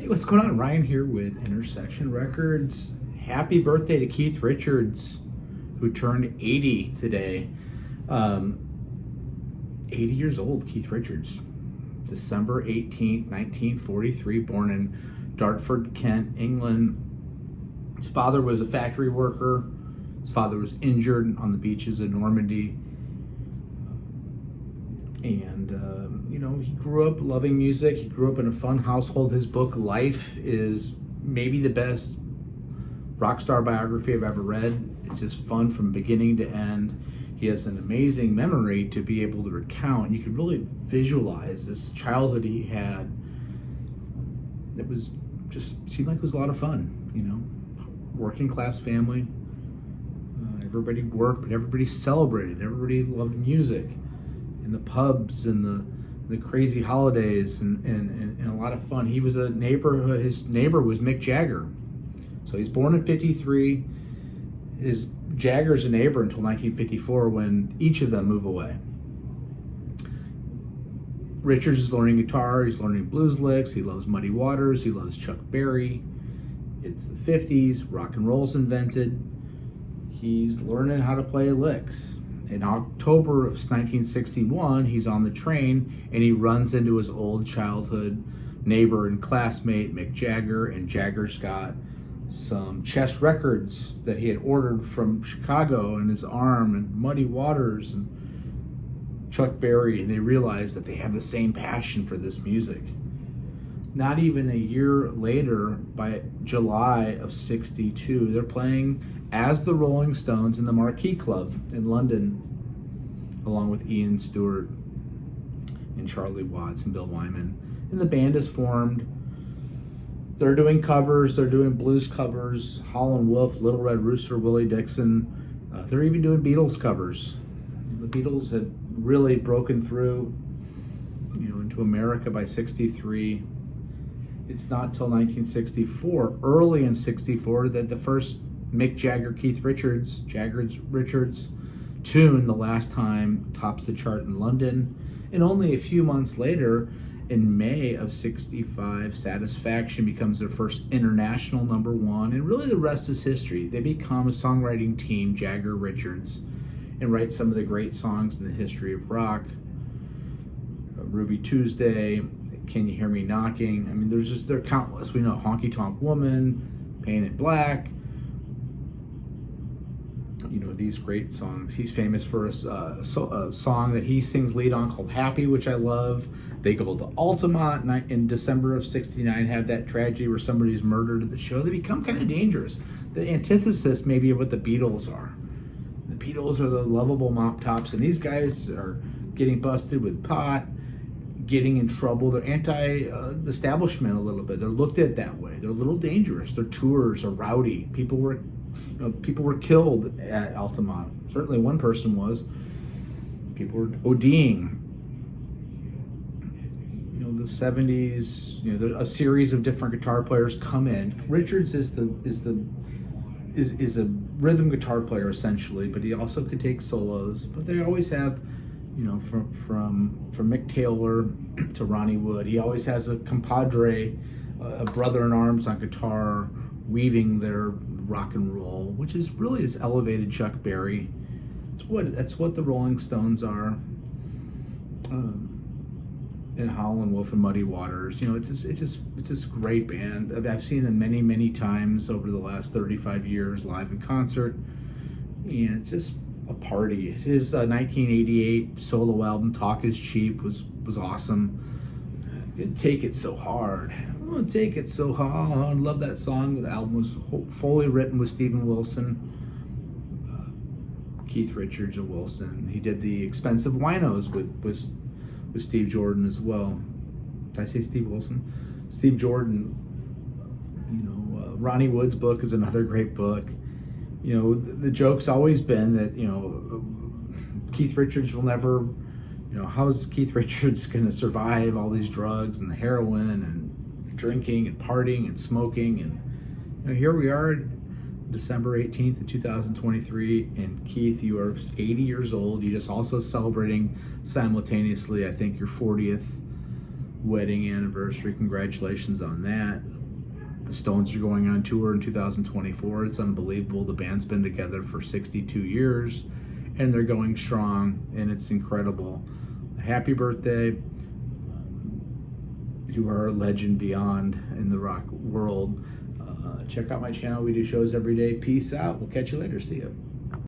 Hey, what's going on? Ryan here with Intersection Records. Happy birthday to Keith Richards, who turned 80 today. 80 years old, Keith Richards. December 18th, 1943, born in Dartford, Kent, England. His father was a factory worker. His father was injured on the beaches of Normandy. And he grew up loving music. He grew up in a fun household. His book Life is maybe the best rock star biography I've ever read. It's just fun from beginning to end. He has an amazing memory to be able to recount. You could really visualize this childhood he had. It was just seemed like it was a lot of fun. Working class family. Everybody worked, but everybody celebrated. Everybody loved music. In the pubs and the crazy holidays and a lot of fun. He was a neighborhood. His neighbor was Mick Jagger. So he's born in 53. Jagger's a neighbor until 1954 when each of them move away. Richards is learning guitar. He's learning blues licks. He loves Muddy Waters. He loves Chuck Berry. It's the 50s. Rock and roll's invented. He's learning how to play licks. In October of 1961, he's on the train and he runs into his old childhood neighbor and classmate, Mick Jagger, and Jagger's got some chess records that he had ordered from Chicago in his arm, and Muddy Waters and Chuck Berry, and they realize that they have the same passion for this music. Not even a year later, by July of 62, they're playing as the Rolling Stones in the Marquee Club in London, along with Ian Stewart and Charlie Watts and Bill Wyman. And the band is formed. They're doing covers. They're doing blues covers. Howlin' Wolf, Little Red Rooster, Willie Dixon. They're even doing Beatles covers. The Beatles had really broken through, into America by 63. It's not till 1964, early in 64, that the first Mick Jagger, Keith Richards, Richards tune, The Last Time, tops the chart in London. And only a few months later, in May of 65, Satisfaction becomes their first international #1. And really the rest is history. They become a songwriting team, Jagger Richards, and write some of the great songs in the history of rock. Ruby Tuesday, Can You Hear Me Knocking? I mean, they're countless. We know Honky Tonk Woman, Painted Black. These great songs. He's famous for a song that he sings lead on called Happy, which I love. They go to Altamont in December of 69, have that tragedy where somebody's murdered at the show. They become kind of dangerous. The antithesis maybe of what the Beatles are. The Beatles are the lovable mop tops, and these guys are getting busted with pot, getting in trouble. They're anti-establishment a little bit. They're looked at that way. They're a little dangerous. Their tours are rowdy. People were killed at Altamont. Certainly one person was. People were ODing. The 70s, there's a series of different guitar players come in. Richards is a rhythm guitar player essentially, but he also could take solos. But they always have, from Mick Taylor to Ronnie Wood, he always has a compadre, a brother in arms on guitar, weaving their rock and roll, which is really this elevated Chuck Berry. That's what the Rolling Stones are. And Howlin' Wolf and Muddy Waters. It's just a great band. I've seen them many, many times over the last 35 years live in concert. And it's just a party. His 1988 solo album Talk Is Cheap was awesome. Take It So Hard. Oh, Take It So Hard. Love that song. The album was fully written with Steven Wilson, Keith Richards, and Wilson. He did the Expensive Winos with Steve Jordan as well. Did I say Steve Wilson? Steve Jordan. Ronnie Wood's book is another great book. The joke's always been that Keith Richards will never. How's Keith Richards going to survive all these drugs and the heroin and drinking and partying and smoking? And here we are, December 18th of 2023, and Keith, you are 80 years old. You're just also celebrating simultaneously, I think, your 40th wedding anniversary. Congratulations on that. The Stones are going on tour in 2024. It's unbelievable. The band's been together for 62 years, and they're going strong, and it's incredible. Happy birthday. You are a legend beyond in the rock world. Check out my channel. We do shows every day. Peace out. We'll catch you later. See you.